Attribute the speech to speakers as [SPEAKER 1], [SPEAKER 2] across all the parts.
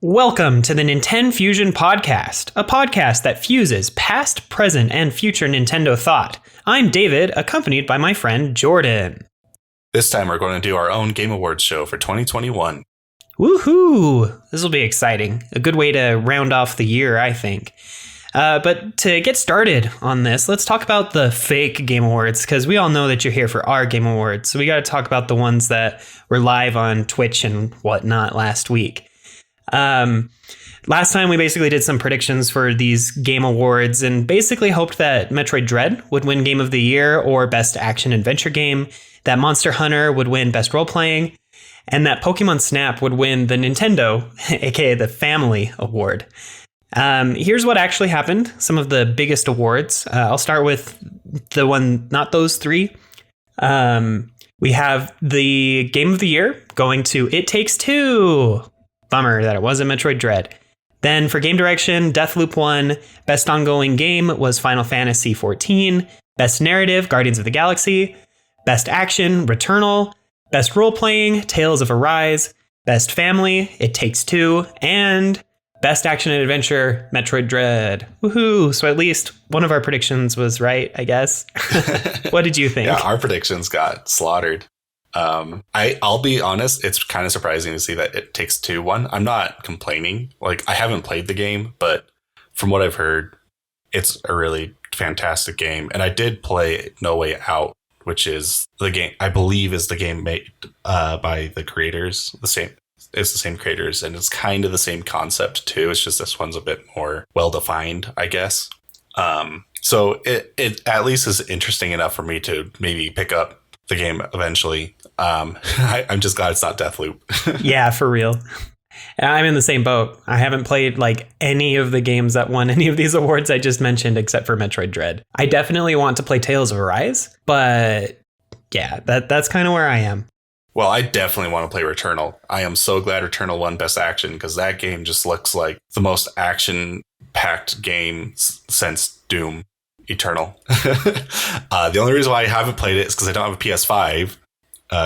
[SPEAKER 1] Welcome to the NintenFusion Podcast, a podcast that fuses past, present, and future Nintendo thought. I'm David, accompanied by my friend Jordan.
[SPEAKER 2] This time we're going to do our own Game Awards show for 2021.
[SPEAKER 1] Woohoo! This will be exciting. A good way to round off the year, I think. But to get started on this, let's talk about the fake Game Awards, because we all know that you're here for our Game Awards. So we got to talk about the ones that were live on Twitch and whatnot last week. Last time we basically did some predictions for these Game Awards and basically hoped that Metroid Dread would win Game of the Year or Best Action Adventure Game, that Monster Hunter would win Best Role Playing, and that Pokemon Snap would win the Nintendo, aka the Family Award. Here's what actually happened. Some of the biggest awards. I'll start with the one, not those three. We have the Game of the Year going to It Takes Two. Bummer that it wasn't Metroid Dread. Then for Game Direction, Deathloop won. Best Ongoing Game was Final Fantasy XIV. Best Narrative, Guardians of the Galaxy. Best Action, Returnal. Best Role Playing, Tales of Arise. Best Family, It Takes Two. And Best Action and Adventure, Metroid Dread. Woohoo! So at least one of our predictions was right, I guess. What did you think?
[SPEAKER 2] Yeah, our predictions got slaughtered. I'll be honest, it's kind of surprising to see that It Takes Two won. I'm not complaining. Like, I haven't played the game, but from what I've heard, it's a really fantastic game. And I did play No Way Out, which is the game, I believe is the game made by the creators. It's the same creators, and it's kind of the same concept too. It's just this one's a bit more well-defined, I guess. So it at least is interesting enough for me to maybe pick up the game eventually. I'm just glad it's not Deathloop.
[SPEAKER 1] Yeah, for real. I'm in the same boat. I haven't played like any of the games that won any of these awards I just mentioned, except for Metroid Dread. I definitely want to play Tales of Arise, but yeah, that's kind of where I am.
[SPEAKER 2] Well, I definitely want to play Returnal. I am so glad Returnal won Best Action, because that game just looks like the most action-packed game since Doom Eternal. The only reason why I haven't played it is because I don't have a PS5,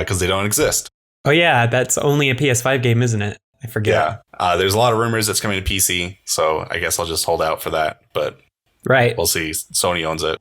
[SPEAKER 2] because they don't exist.
[SPEAKER 1] Oh yeah, that's only a PS5 game, isn't it? I forget.
[SPEAKER 2] Yeah, there's a lot of rumors it's coming to PC, so I guess I'll just hold out for that. But
[SPEAKER 1] right,
[SPEAKER 2] we'll see. Sony owns it.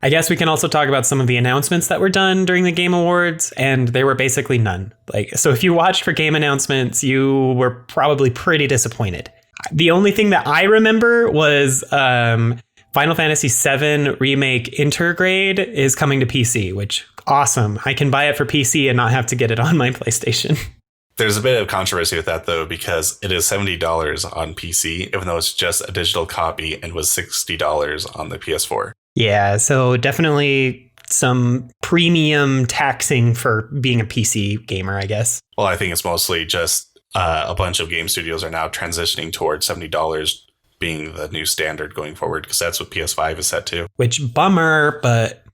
[SPEAKER 1] I guess we can also talk about some of the announcements that were done during the Game Awards, and there were basically none. So if you watched for game announcements, you were probably pretty disappointed. The only thing that I remember was Final Fantasy VII Remake Intergrade is coming to PC, which awesome. I can buy it for PC and not have to get it on my PlayStation.
[SPEAKER 2] There's a bit of controversy with that, though, because it is $70 on PC, even though it's just a digital copy, and was $60 on the PS4.
[SPEAKER 1] Yeah, so definitely some premium taxing for being a PC gamer, I guess.
[SPEAKER 2] Well, I think it's mostly just a bunch of game studios are now transitioning towards $70 being the new standard going forward, because that's what PS5 is set to.
[SPEAKER 1] Which, bummer, but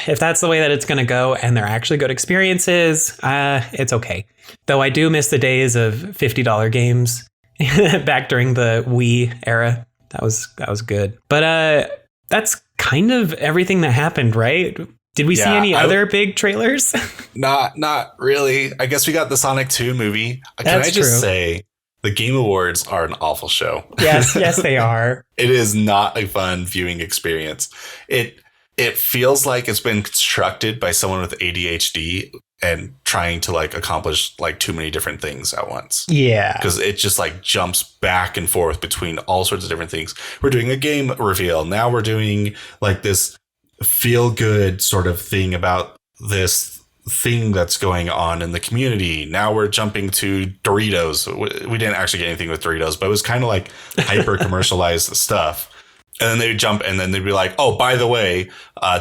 [SPEAKER 1] if that's the way that it's going to go and they're actually good experiences, it's okay. Though I do miss the days of $50 games back during the Wii era. That was good. But that's kind of everything that happened, right? Did we see any other big trailers?
[SPEAKER 2] Not really. I guess we got the Sonic 2 movie. Can I just say, the Game Awards are an awful show.
[SPEAKER 1] Yes, they are.
[SPEAKER 2] It is not a fun viewing experience. It feels like it's been constructed by someone with ADHD and trying to accomplish too many different things at once.
[SPEAKER 1] Yeah.
[SPEAKER 2] Because it just jumps back and forth between all sorts of different things. We're doing a game reveal. Now we're doing this feel good sort of thing about this thing that's going on in the community. Now we're jumping to Doritos. We didn't actually get anything with Doritos, but it was kind of hyper commercialized stuff. And then they would jump, and then they'd be like, "Oh, by the way,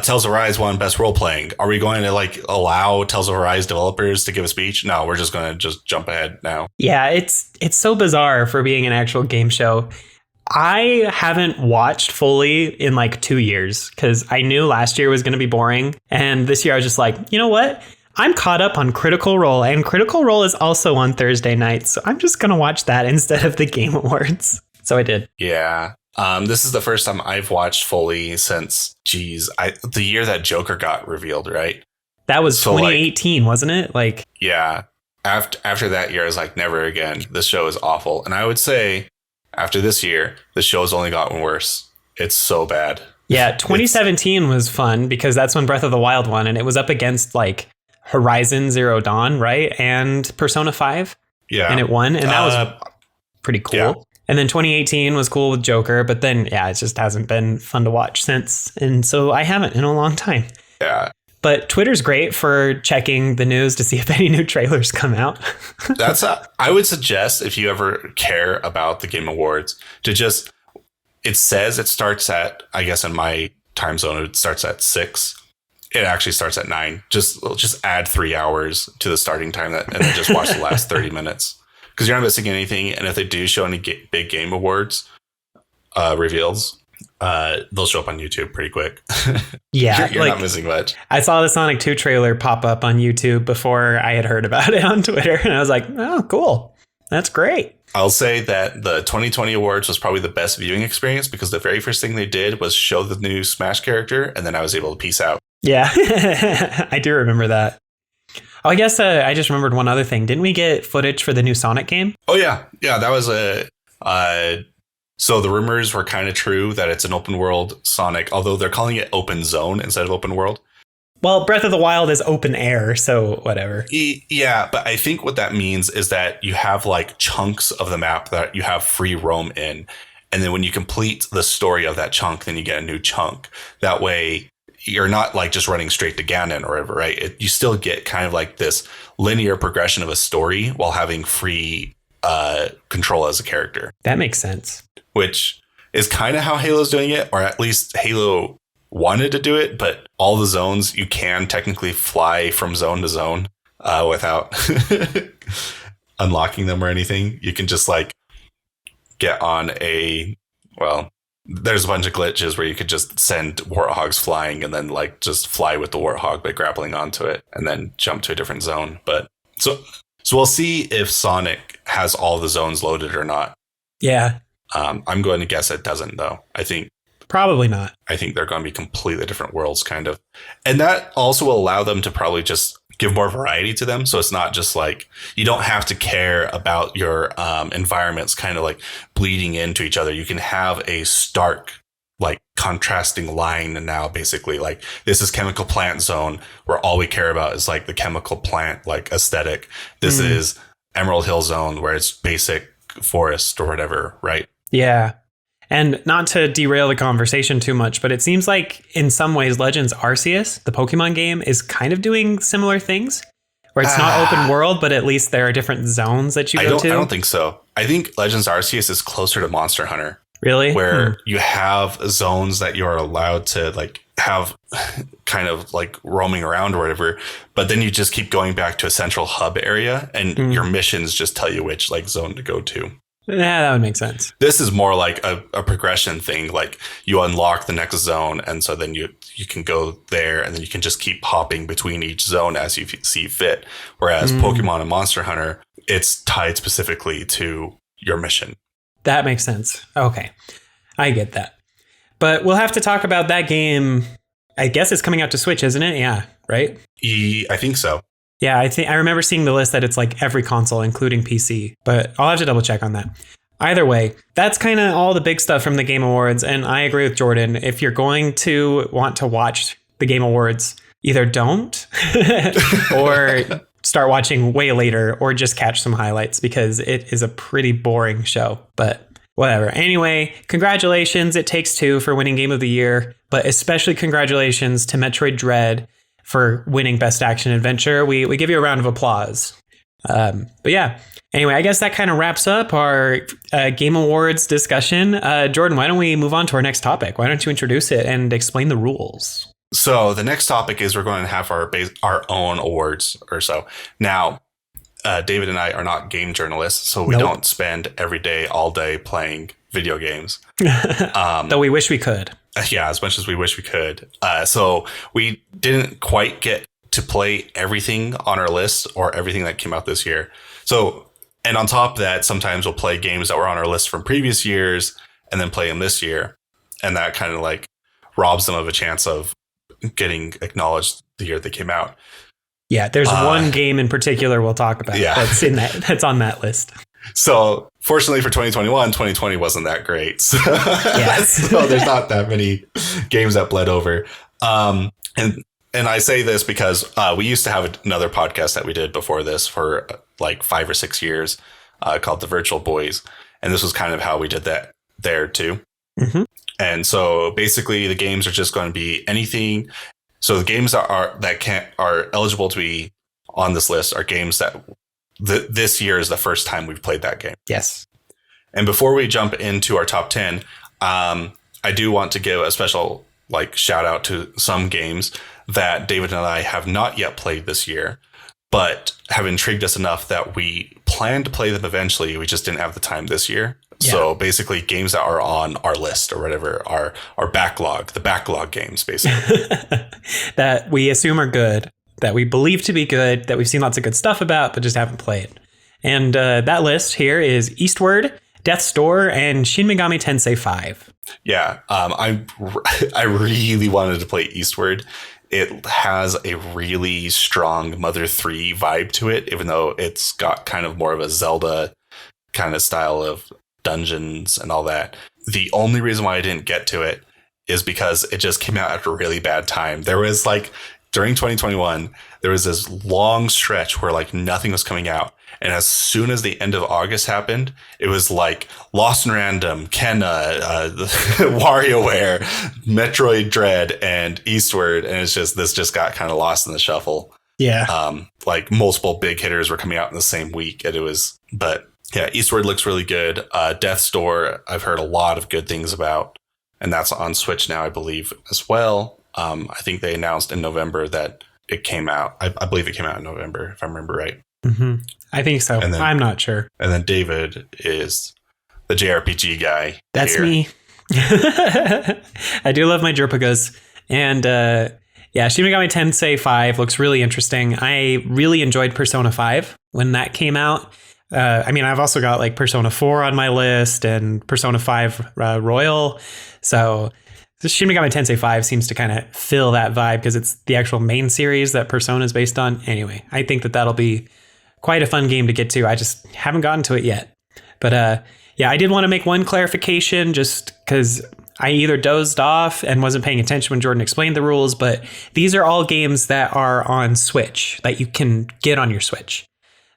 [SPEAKER 2] Tales of Arise won Best Role Playing. Are we going to allow Tales of Arise developers to give a speech? No, we're just going to jump ahead now." Yeah,
[SPEAKER 1] it's so bizarre for being an actual game show. I haven't watched fully in 2 years because I knew last year was going to be boring, and this year I was just like, you know what? I'm caught up on Critical Role, and Critical Role is also on Thursday nights, so I'm just going to watch that instead of the Game Awards. So I did.
[SPEAKER 2] Yeah. This is the first time I've watched fully since, the year that Joker got revealed, right?
[SPEAKER 1] That was 2018, wasn't it?
[SPEAKER 2] Yeah. after that year, I was like, never again. This show is awful. And I would say after this year, the show's only gotten worse. It's so bad.
[SPEAKER 1] Yeah, 2017 was fun because that's when Breath of the Wild won, and it was up against like Horizon Zero Dawn, right? And Persona 5.
[SPEAKER 2] Yeah.
[SPEAKER 1] And it won, and that was pretty cool. Yeah. And then 2018 was cool with Joker, but then, yeah, it just hasn't been fun to watch since. And so I haven't in a long time.
[SPEAKER 2] Yeah.
[SPEAKER 1] But Twitter's great for checking the news to see if any new trailers come out.
[SPEAKER 2] I would suggest, if you ever care about the Game Awards, to just, it says it starts at, I guess in my time zone, it starts at 6. It actually starts at 9. Just add 3 hours to the starting time and then just watch the last 30 minutes. Because you're not missing anything. And if they do show any big Game Awards reveals, they'll show up on YouTube pretty quick.
[SPEAKER 1] Yeah.
[SPEAKER 2] you're not missing much.
[SPEAKER 1] I saw the Sonic 2 trailer pop up on YouTube before I had heard about it on Twitter. And I was like, oh, cool. That's great.
[SPEAKER 2] I'll say that the 2020 awards was probably the best viewing experience because the very first thing they did was show the new Smash character. And then I was able to peace out. Yeah.
[SPEAKER 1] I do remember that. Oh, I guess I just remembered one other thing. Didn't we get footage for the new Sonic game?
[SPEAKER 2] Oh, yeah. Yeah, that was so the rumors were kind of true that it's an open world Sonic, although they're calling it open zone instead of open world.
[SPEAKER 1] Well, Breath of the Wild is open air, so whatever.
[SPEAKER 2] Yeah, but I think what that means is that you have like chunks of the map that you have free roam in. And then when you complete the story of that chunk, then you get a new chunk. That way you're not like just running straight to Ganon or whatever, right? You still get kind of like this linear progression of a story while having free control as a character.
[SPEAKER 1] That makes sense.
[SPEAKER 2] Which is kind of how Halo's doing it, or at least Halo wanted to do it, but all the zones, you can technically fly from zone to zone without unlocking them or anything. You can just like get on there's a bunch of glitches where you could just send warthogs flying and then like just fly with the warthog by grappling onto it and then jump to a different zone. But so we'll see if Sonic has all the zones loaded or not.
[SPEAKER 1] Yeah.
[SPEAKER 2] I'm going to guess it doesn't, though. I think
[SPEAKER 1] probably not.
[SPEAKER 2] I think they're going to be completely different worlds, kind of. And that also will allow them to probably just give more variety to them. So it's not just like you don't have to care about your environments kind of like bleeding into each other. You can have a stark, like contrasting line now, basically. Like this is chemical plant zone where all we care about is like the chemical plant like aesthetic. This is Emerald Hill zone where it's basic forest or whatever, right?
[SPEAKER 1] Yeah. And not to derail the conversation too much, but it seems like in some ways Legends Arceus, the Pokemon game, is kind of doing similar things where it's not open world, but at least there are different zones that you go to.
[SPEAKER 2] I don't think so. I think Legends Arceus is closer to Monster Hunter.
[SPEAKER 1] Really?
[SPEAKER 2] Where you have zones that you're allowed to like have kind of like roaming around or whatever, but then you just keep going back to a central hub area and your missions just tell you which like zone to go to.
[SPEAKER 1] Yeah, that would make sense.
[SPEAKER 2] This is more like a progression thing. Like you unlock the next zone. And so then you can go there and then you can just keep hopping between each zone as you see fit. Whereas Pokemon and Monster Hunter, it's tied specifically to your mission.
[SPEAKER 1] That makes sense. Okay. I get that. But we'll have to talk about that game. I guess it's coming out to Switch, isn't it? Yeah. Right?
[SPEAKER 2] I think so.
[SPEAKER 1] Yeah, I remember seeing the list that it's like every console, including PC, but I'll have to double check on that. Either way, that's kind of all the big stuff from the Game Awards. And I agree with Jordan. If you're going to want to watch the Game Awards, either don't or start watching way later or just catch some highlights because it is a pretty boring show, but whatever. Anyway, congratulations. It Takes Two for winning Game of the Year, but especially congratulations to Metroid Dread for winning Best Action Adventure. We give you a round of applause. But yeah, anyway, I guess that kind of wraps up our Game Awards discussion. Jordan, why don't we move on to our next topic? Why don't you introduce it and explain the rules?
[SPEAKER 2] So the next topic is we're going to have our own awards or so. Now, David and I are not game journalists, so we don't spend every day, all day playing video games.
[SPEAKER 1] Though we wish we could.
[SPEAKER 2] Yeah, as much as we wish we could. So we didn't quite get to play everything on our list or everything that came out this year. So, and on top of that, sometimes we'll play games that were on our list from previous years and then play them this year. And that kind of like robs them of a chance of getting acknowledged the year they came out.
[SPEAKER 1] Yeah, there's one game in particular we'll talk about that's on that list.
[SPEAKER 2] So fortunately for 2020 wasn't that great. So, so there's not that many games that bled over. And I say this because we used to have another podcast that we did before this for like 5 or 6 years called The Virtual Boys. And this was kind of how we did that there too. Mm-hmm. And so basically the games are just going to be anything. So the games that are eligible to be on this list are games that this year is the first time we've played that game.
[SPEAKER 1] Yes.
[SPEAKER 2] And before we jump into our top 10, I do want to give a special shout out to some games that David and I have not yet played this year, but have intrigued us enough that we plan to play them eventually. We just didn't have the time this year. Yeah. So basically games that are on our list or whatever, our backlog, the backlog games, basically.
[SPEAKER 1] That we assume are good, that we believe to be good, that we've seen lots of good stuff about, but just haven't played. And that list here is Eastward, Death's Door, and Shin Megami Tensei 5.
[SPEAKER 2] Yeah, I really wanted to play Eastward. It has a really strong Mother 3 vibe to it, even though it's got kind of more of a Zelda kind of style of dungeons and all that. The only reason why I didn't get to it is because it just came out at a really bad time. There was during 2021, there was this long stretch where nothing was coming out. And as soon as the end of August happened, it was Lost in Random, Kenna, WarioWare, Metroid Dread, and Eastward. And this just got kind of lost in the shuffle.
[SPEAKER 1] Yeah.
[SPEAKER 2] Multiple big hitters were coming out in the same week. But yeah, Eastward looks really good. Death's Door, I've heard a lot of good things about. And that's on Switch now, I believe, as well. I think they announced in November that it came out. I believe it came out in November, if I remember right.
[SPEAKER 1] Mm-hmm. I think so. I'm not sure.
[SPEAKER 2] And then David is the JRPG guy.
[SPEAKER 1] That's here. Me. I do love my JRPGs. And Shin Megami Tensei 5 looks really interesting. I really enjoyed Persona 5 when that came out. I've also got Persona 4 on my list and Persona 5 Royal. So Shin Megami Tensei 5 seems to kind of fill that vibe because it's the actual main series that Persona is based on. Anyway, I think that'll be quite a fun game to get to. I just haven't gotten to it yet. But I did want to make one clarification just because I either dozed off and wasn't paying attention when Jordan explained the rules, but these are all games that are on Switch that you can get on your Switch.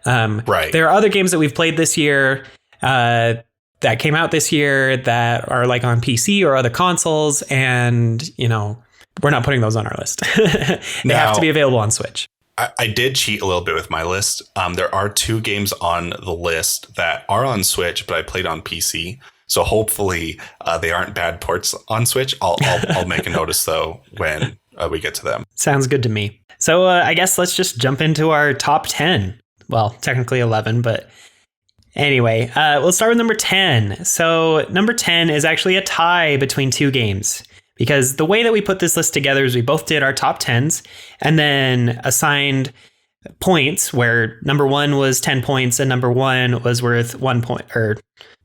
[SPEAKER 2] Right.
[SPEAKER 1] There are other games that we've played this year that came out this year that are on PC or other consoles, and we're not putting those on our list. They have to be available on Switch.
[SPEAKER 2] I did cheat a little bit with my list. There are 2 games on the list that are on Switch, but I played on PC. So hopefully they aren't bad ports on Switch. I'll make a notice though when we get to them.
[SPEAKER 1] Sounds good to me. So I guess let's just jump into our top 10. Well, technically 11, but anyway, we'll start with number 10. So number 10 is actually a tie between 2 games. Because the way that we put this list together is we both did our top 10s and then assigned points where number 1 was 10 points and number 1 was worth 1 point or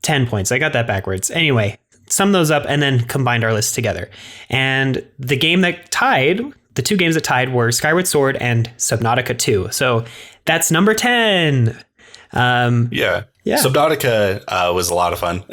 [SPEAKER 1] 10 points. I got that backwards. Anyway, sum those up and then combined our list together. And the 2 games that tied were Skyward Sword and Subnautica 2. So that's number 10.
[SPEAKER 2] Yeah. Subnautica was a lot of fun.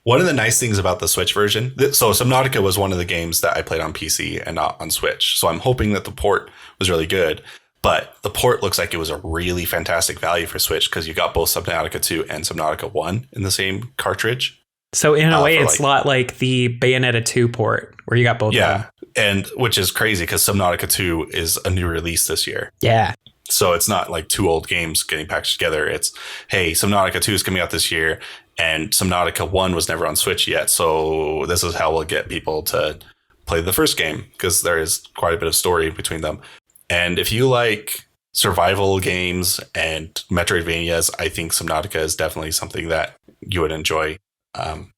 [SPEAKER 2] One of the nice things about the Switch version, so Subnautica was one of the games that I played on PC and not on Switch. So I'm hoping that the port was really good, but the port looks like it was a really fantastic value for Switch because you got both Subnautica 2 and Subnautica 1 in the same cartridge.
[SPEAKER 1] So in a way, it's a lot like the Bayonetta 2 port where you got both.
[SPEAKER 2] Yeah, and which is crazy because Subnautica 2 is a new release this year.
[SPEAKER 1] Yeah.
[SPEAKER 2] So it's not 2 old games getting packaged together. It's, hey, Subnautica 2 is coming out this year. And Subnautica 1 was never on Switch yet, so this is how we'll get people to play the first game, because there is quite a bit of story between them. And if you like survival games and Metroidvanias, I think Subnautica is definitely something that you would enjoy.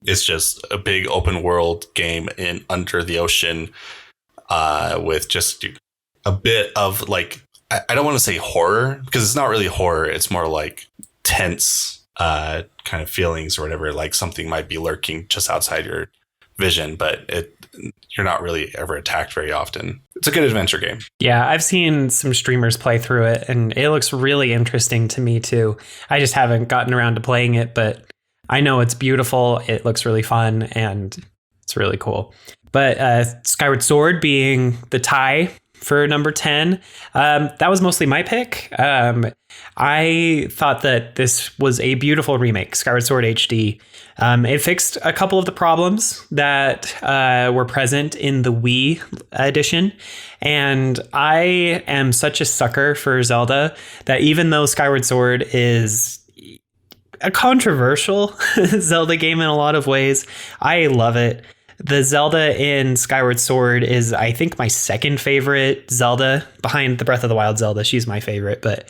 [SPEAKER 2] It's just a big open world game in under the ocean with just a bit of I don't want to say horror, because it's not really horror. It's more like tense kind of feelings or whatever, like something might be lurking just outside your vision, but you're not really ever attacked very often. It's a good adventure game.
[SPEAKER 1] Yeah, I've seen some streamers play through it, and it looks really interesting to me too. I just haven't gotten around to playing it, but I know it's beautiful. It looks really fun, and it's really cool. But Skyward Sword being the tie for number 10, that was mostly my pick. I thought that this was a beautiful remake, Skyward Sword HD. It fixed a couple of the problems that were present in the Wii edition. And I am such a sucker for Zelda that even though Skyward Sword is a controversial Zelda game in a lot of ways, I love it. The Zelda in Skyward Sword is, I think, my second favorite Zelda behind the Breath of the Wild Zelda. She's my favorite, but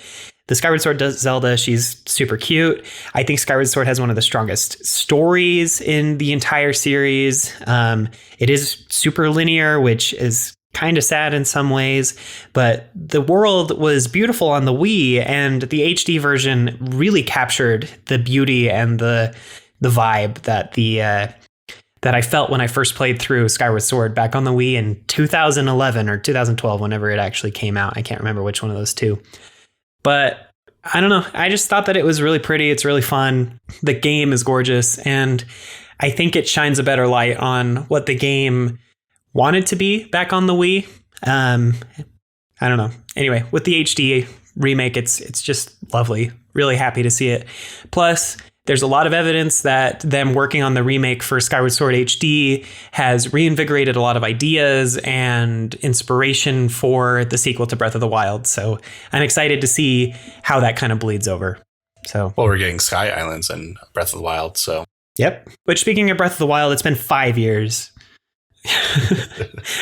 [SPEAKER 1] the Skyward Sword Zelda, she's super cute. I think Skyward Sword has one of the strongest stories in the entire series. It is super linear, which is kind of sad in some ways, but the world was beautiful on the Wii, and the HD version really captured the beauty and the vibe that I felt when I first played through Skyward Sword back on the Wii in 2011 or 2012, whenever it actually came out. I can't remember which one of those two. But I don't know. I just thought that it was really pretty. It's really fun. The game is gorgeous. And I think it shines a better light on what the game wanted to be back on the Wii. I don't know. Anyway, with the HD remake, it's just lovely. Really happy to see it. Plus, there's a lot of evidence that them working on the remake for Skyward Sword HD has reinvigorated a lot of ideas and inspiration for the sequel to Breath of the Wild. So I'm excited to see how that kind of bleeds over. So,
[SPEAKER 2] well, we're getting Sky Islands and Breath of the Wild. So,
[SPEAKER 1] yep. Which, speaking of Breath of the Wild, it's been 5 years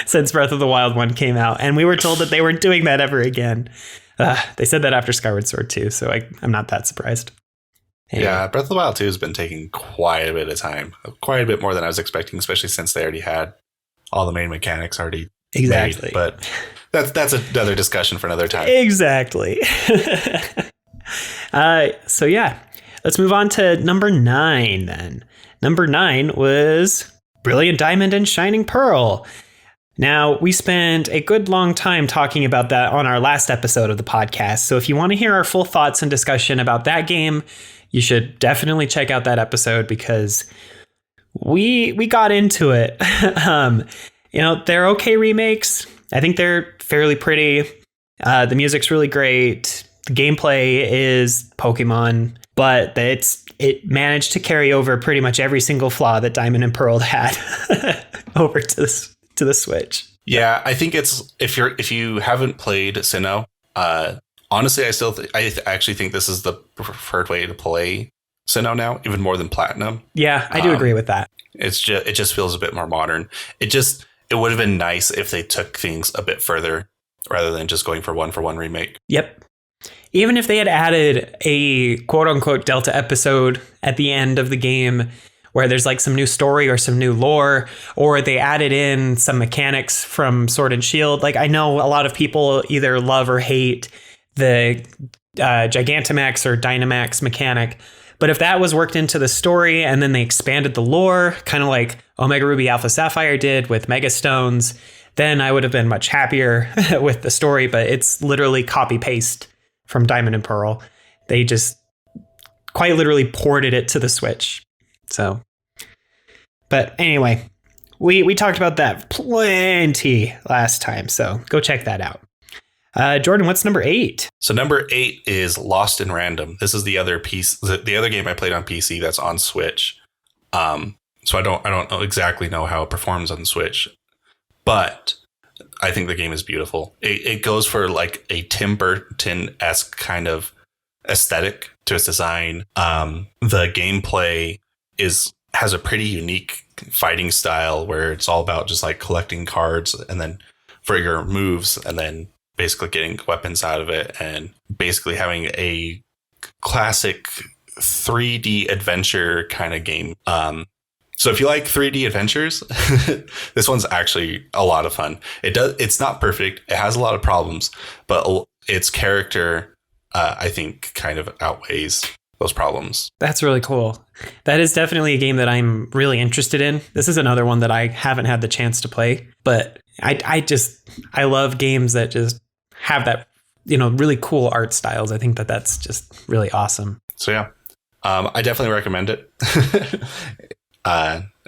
[SPEAKER 1] since Breath of the Wild 1 came out. And we were told that they weren't doing that ever again. They said that after Skyward Sword 2. So I'm not that surprised. Anyway.
[SPEAKER 2] Yeah, Breath of the Wild 2 has been taking quite a bit of time, quite a bit more than I was expecting, especially since they already had all the main mechanics already
[SPEAKER 1] exactly
[SPEAKER 2] made. But that's another discussion for another time.
[SPEAKER 1] Exactly. So yeah, let's move on to number 9 then. Number 9 was Brilliant Diamond and Shining Pearl. Now, we spent a good long time talking about that on our last episode of the podcast. So if you want to hear our full thoughts and discussion about that game, you should definitely check out that episode because we got into it. They're okay remakes. I think they're fairly pretty. The music's really great. The gameplay is Pokemon, but it managed to carry over pretty much every single flaw that Diamond and Pearl had over to the Switch.
[SPEAKER 2] Yeah, I think it's if you haven't played Sinnoh, honestly, I actually think this is the preferred way to play Sinnoh now, even more than Platinum.
[SPEAKER 1] Yeah, I do agree with that.
[SPEAKER 2] It just feels a bit more modern. It would have been nice if they took things a bit further rather than just going for one remake.
[SPEAKER 1] Yep. Even if they had added a quote unquote Delta episode at the end of the game where there's like some new story or some new lore, or they added in some mechanics from Sword and Shield. Like I know a lot of people either love or hate the Gigantamax or Dynamax mechanic. But if that was worked into the story and then they expanded the lore, kind of like Omega Ruby Alpha Sapphire did with Mega Stones, then I would have been much happier with the story. But it's literally copy paste from Diamond and Pearl. They just quite literally ported it to the Switch. So, but anyway, we talked about that plenty last time. So go check that out. Jordan, what's number 8?
[SPEAKER 2] So number 8 is Lost in Random. This is the other piece, the other game I played on PC that's on Switch. So I don't exactly know how it performs on Switch, but I think the game is beautiful. It goes for like a Tim Burton-esque kind of aesthetic to its design. The gameplay has a pretty unique fighting style where it's all about just like collecting cards and then for your moves and then basically getting weapons out of it and basically having a classic 3D adventure kind of game. So if you like 3D adventures, this one's actually a lot of fun. It's not perfect. It has a lot of problems, but its character, I think, kind of outweighs those problems.
[SPEAKER 1] That's really cool. That is definitely a game that I'm really interested in. This is another one that I haven't had the chance to play, but I love games that just have that, really cool art styles. I think that that's just really awesome.
[SPEAKER 2] So yeah, I definitely recommend it.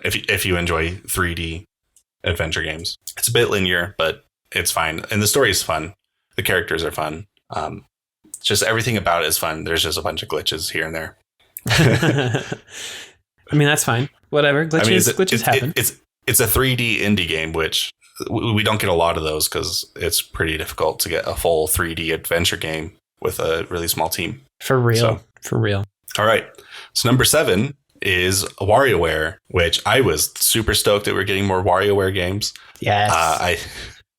[SPEAKER 2] If you enjoy 3D adventure games, it's a bit linear, but it's fine. And the story is fun. The characters are fun. Just everything about it is fun. There's just a bunch of glitches here and there.
[SPEAKER 1] I mean, that's fine. Whatever. Glitches happen.
[SPEAKER 2] It's a 3D indie game, which we don't get a lot of those because it's pretty difficult to get a full 3D adventure game with a really small team.
[SPEAKER 1] For real.
[SPEAKER 2] All right. So number 7 is WarioWare, which I was super stoked that we're getting more WarioWare games.
[SPEAKER 1] Yes.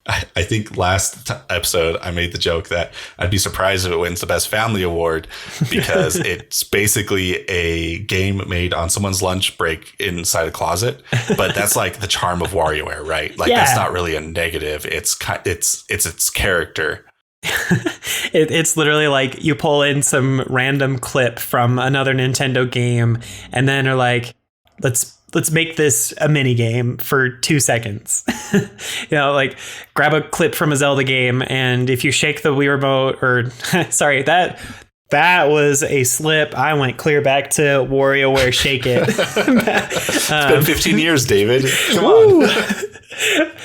[SPEAKER 2] I think last episode I made the joke that I'd be surprised if it wins the Best Family Award because it's basically a game made on someone's lunch break inside a closet. But that's like the charm of WarioWare, right? Like that's not really a negative. It's its character.
[SPEAKER 1] It's literally like you pull in some random clip from another Nintendo game and then are like, let's make this a mini game for 2 seconds. Like grab a clip from a Zelda game, and if you shake the Wii remote, or sorry, that was a slip. I went clear back to WarioWare Shake It.
[SPEAKER 2] It's been 15 years, David. Come on.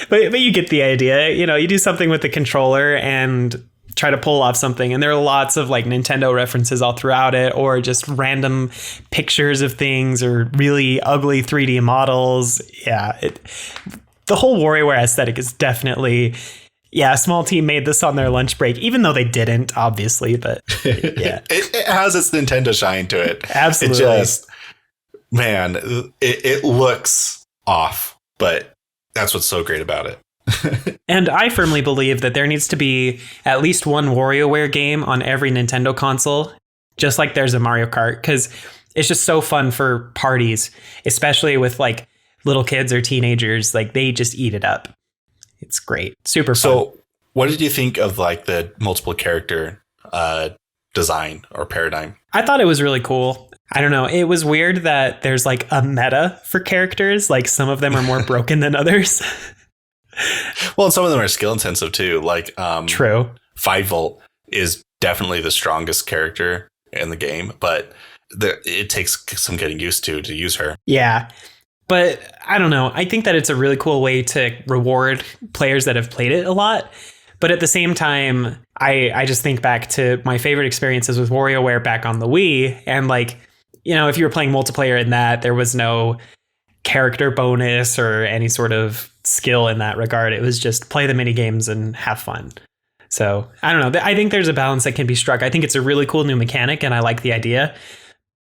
[SPEAKER 1] But you get the idea. You do something with the controller and try to pull off something, and there are lots of like Nintendo references all throughout it, or just random pictures of things, or really ugly 3D models. The whole WarioWare aesthetic is definitely, a small team made this on their lunch break, even though they didn't, obviously, but yeah.
[SPEAKER 2] it has its Nintendo shine to it.
[SPEAKER 1] Absolutely.
[SPEAKER 2] It just, man, it looks off, but that's what's so great about it.
[SPEAKER 1] And I firmly believe that there needs to be at least one WarioWare game on every Nintendo console, just like there's a Mario Kart, because it's just so fun for parties, especially with like little kids or teenagers. Like they just eat it up. It's great. Super fun.
[SPEAKER 2] So what did you think of like the multiple character design or paradigm?
[SPEAKER 1] I thought it was really cool. I don't know. It was weird that there's like a meta for characters. Like some of them are more broken than others.
[SPEAKER 2] Well, and some of them are skill intensive too. Like,
[SPEAKER 1] true.
[SPEAKER 2] 5-Volt is definitely the strongest character in the game, but it takes some getting used to use her.
[SPEAKER 1] Yeah, but I don't know. I think that it's a really cool way to reward players that have played it a lot. But at the same time, I just think back to my favorite experiences with WarioWare back on the Wii, and like, if you were playing multiplayer in that, there was no character bonus or any sort of skill in that regard. It was just play the mini games and have fun. So I don't know. I think there's a balance that can be struck. I think it's a really cool new mechanic and I like the idea,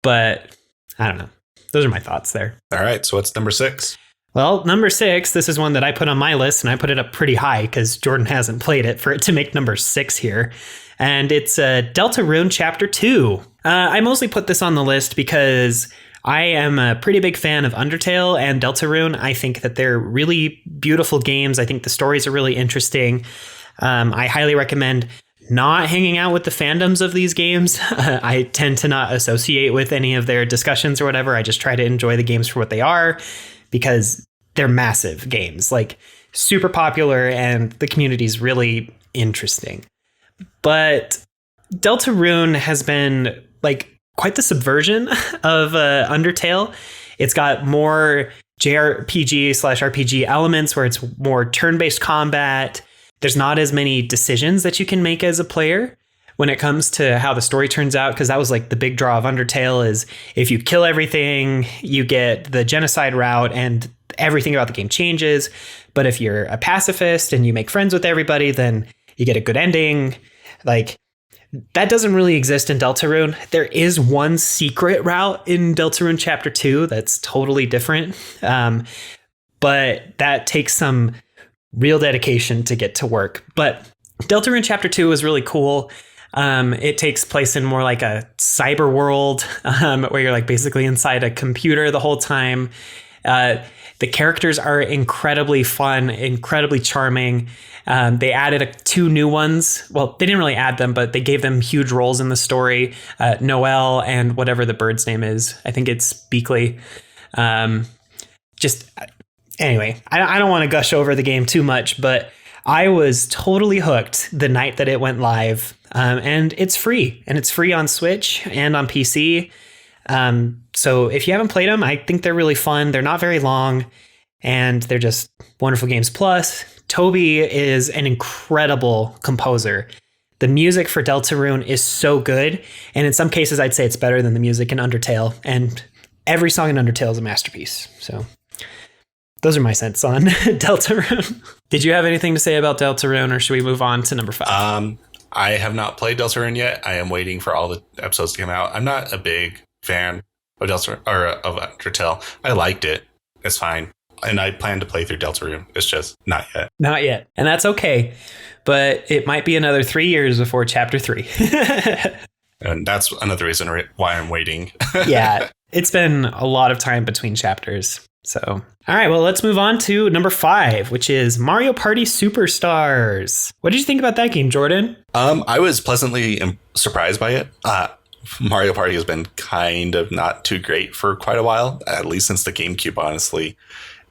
[SPEAKER 1] but I don't know. Those are my thoughts there.
[SPEAKER 2] All right. So what's number 6?
[SPEAKER 1] Well, number 6, this is one that I put on my list, and I put it up pretty high because Jordan hasn't played it for it to make number 6 here. And it's Deltarune Chapter 2. I mostly put this on the list because I am a pretty big fan of Undertale and Deltarune. I think that they're really beautiful games. I think the stories are really interesting. I highly recommend not hanging out with the fandoms of these games. I tend to not associate with any of their discussions or whatever. I just try to enjoy the games for what they are because they're massive games, like super popular, and the community is really interesting. But Deltarune has been like quite the subversion of Undertale. It's got more JRPG/RPG elements where it's more turn-based combat. There's not as many decisions that you can make as a player when it comes to how the story turns out, because that was like the big draw of Undertale is if you kill everything, you get the genocide route and everything about the game changes. But if you're a pacifist and you make friends with everybody, then you get a good ending. Like, that doesn't really exist in Deltarune. There is one secret route in Deltarune Chapter 2 that's totally different. But that takes some real dedication to get to work. But Deltarune Chapter 2 is really cool. It takes place in more like a cyber world where you're like basically inside a computer the whole time. The characters are incredibly fun, incredibly charming. They added 2 new ones. Well, they didn't really add them, but they gave them huge roles in the story. Noelle and whatever the bird's name is. I think it's Beakley. Anyway, I don't want to gush over the game too much, but I was totally hooked the night that it went live. And it's free. And it's free on Switch and on PC. So if you haven't played them, I think they're really fun. They're not very long, and they're just wonderful games. Plus, Toby is an incredible composer. The music for Deltarune is so good, and in some cases, I'd say it's better than the music in Undertale. And every song in Undertale is a masterpiece. So those are my sense on Deltarune. Did you have anything to say about Deltarune, or should we move on to number 5?
[SPEAKER 2] I have not played Deltarune yet. I am waiting for all the episodes to come out. I'm not a big fan of Deltarune or of Undertale. I liked it. It's fine. And I plan to play through Deltarune. It's just not yet.
[SPEAKER 1] Not yet. And that's okay. But it might be another 3 years before chapter 3.
[SPEAKER 2] And that's another reason why I'm waiting.
[SPEAKER 1] Yeah. It's been a lot of time between chapters. So, all right, well, let's move on to number 5, which is Mario Party Superstars. What did you think about that game, Jordan?
[SPEAKER 2] I was pleasantly surprised by it. Mario Party has been kind of not too great for quite a while, at least since the GameCube, honestly.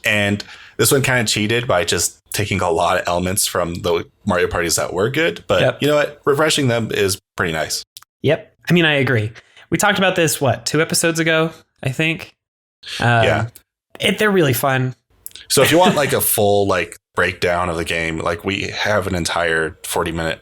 [SPEAKER 2] And this one kind of cheated by just taking a lot of elements from the Mario Parties that were good. But You know what? Refreshing them is pretty nice.
[SPEAKER 1] Yep. I mean, I agree. We talked about this, 2 episodes ago, I think?
[SPEAKER 2] Yeah.
[SPEAKER 1] They're really fun.
[SPEAKER 2] So if you want like a full breakdown of the game, we have an entire 40-minute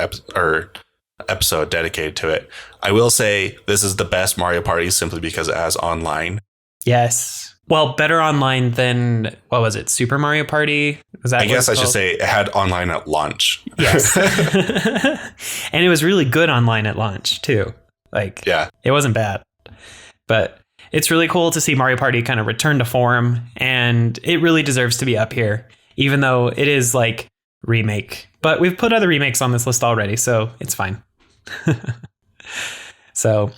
[SPEAKER 2] episode dedicated to it. I will say this is the best Mario Party simply because it has online.
[SPEAKER 1] Yes. Well, better online than, what was it, Super Mario Party? Was that
[SPEAKER 2] I guess I should say it had online at launch.
[SPEAKER 1] Yes. And it was really good online at launch, too. It wasn't bad. But it's really cool to see Mario Party kind of return to form, and it really deserves to be up here, even though it is remake. But we've put other remakes on this list already, so it's fine. So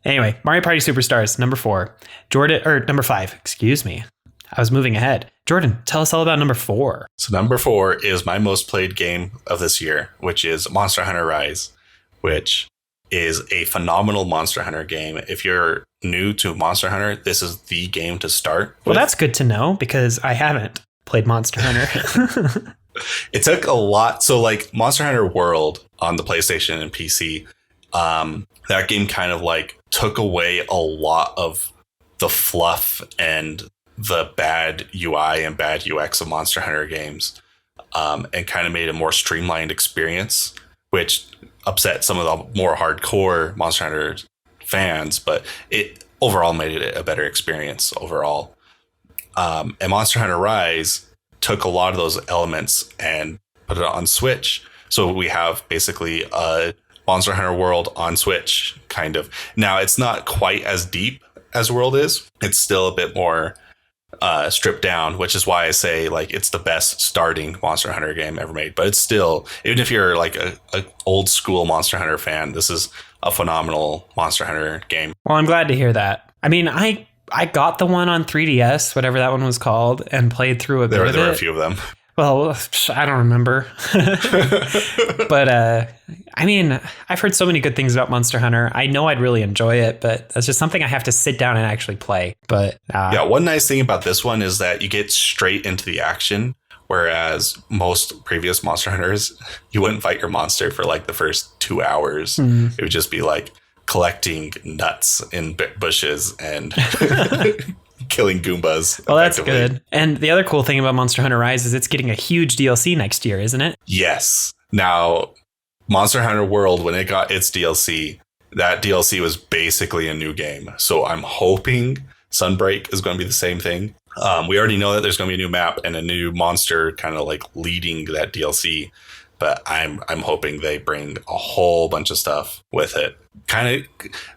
[SPEAKER 1] anyway, Mario Party Superstars, number 4. Number 5, excuse me. I was moving ahead. Jordan, tell us all about number 4.
[SPEAKER 2] So number 4 is my most played game of this year, which is Monster Hunter Rise, which is a phenomenal Monster Hunter game. If you're new to Monster Hunter, this is the game to start with.
[SPEAKER 1] Well, that's good to know because I haven't played Monster Hunter.
[SPEAKER 2] It took a lot. So Monster Hunter World on the PlayStation and PC, that game kind of took away a lot of the fluff and the bad UI and bad UX of Monster Hunter games, and kind of made a more streamlined experience, which upset some of the more hardcore Monster Hunter fans, but it overall made it a better experience overall. And Monster Hunter Rise took a lot of those elements and put it on Switch. So we have basically a Monster Hunter World on Switch, kind of. Now, it's not quite as deep as World is. It's still a bit more stripped down, which is why I say it's the best starting Monster Hunter game ever made. But it's still, even if you're a old school Monster Hunter fan, this is a phenomenal Monster Hunter game.
[SPEAKER 1] Well, I'm glad to hear that. I mean, I got the one on 3DS, whatever that one was called, and played through a bit of it.
[SPEAKER 2] There were a few of them.
[SPEAKER 1] Well, I don't remember. But I mean, I've heard so many good things about Monster Hunter. I know I'd really enjoy it, but that's just something I have to sit down and actually play. But
[SPEAKER 2] yeah, one nice thing about this one is that you get straight into the action, whereas most previous Monster Hunters, you wouldn't fight your monster for the first 2 hours. It would just be collecting nuts in bushes and killing Goombas.
[SPEAKER 1] Well, that's good. And the other cool thing about Monster Hunter Rise is it's getting a huge DLC next year, isn't it?
[SPEAKER 2] Yes. Now, Monster Hunter World, when it got its DLC, that DLC was basically a new game. So I'm hoping Sunbreak is going to be the same thing. We already know that there's going to be a new map and a new monster kind of leading that DLC. But I'm hoping they bring a whole bunch of stuff with it. Kind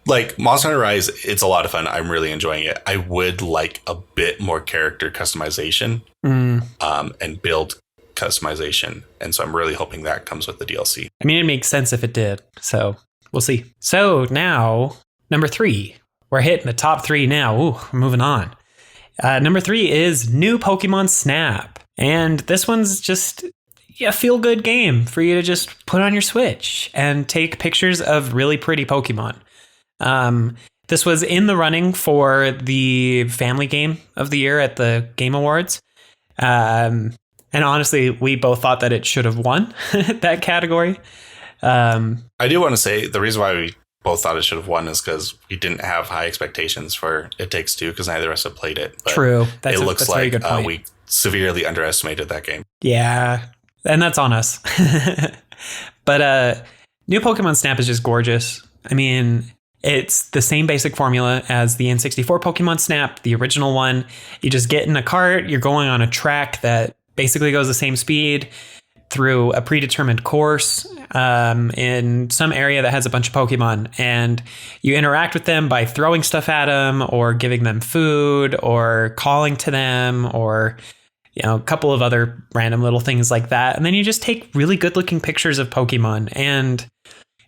[SPEAKER 2] of Monster Hunter Rise, it's a lot of fun. I'm really enjoying it. I would like a bit more character customization and build customization. And so I'm really hoping that comes with the DLC.
[SPEAKER 1] I mean, it makes sense if it did. So we'll see. So now, number 3. We're hitting the top 3 now. Ooh, we're moving on. Number 3 is new Pokemon Snap. And this one's just a feel-good game for you to just put on your Switch and take pictures of really pretty Pokemon. This was in the running for the Family Game of the Year at the Game Awards. And honestly, we both thought that it should have won that category.
[SPEAKER 2] I do want to say the reason why we both thought it should have won is because we didn't have high expectations for It Takes Two because neither of us have played it. But
[SPEAKER 1] true.
[SPEAKER 2] It looks like we severely underestimated that game.
[SPEAKER 1] Yeah, and that's on us. But new Pokemon Snap is just gorgeous. I mean, it's the same basic formula as the N64 Pokemon Snap, the original one. You just get in a cart, you're going on a track that basically goes the same speed through a predetermined course in some area that has a bunch of Pokemon, and you interact with them by throwing stuff at them or giving them food or calling to them or a couple of other random little things like that. And then you just take really good looking pictures of Pokemon, and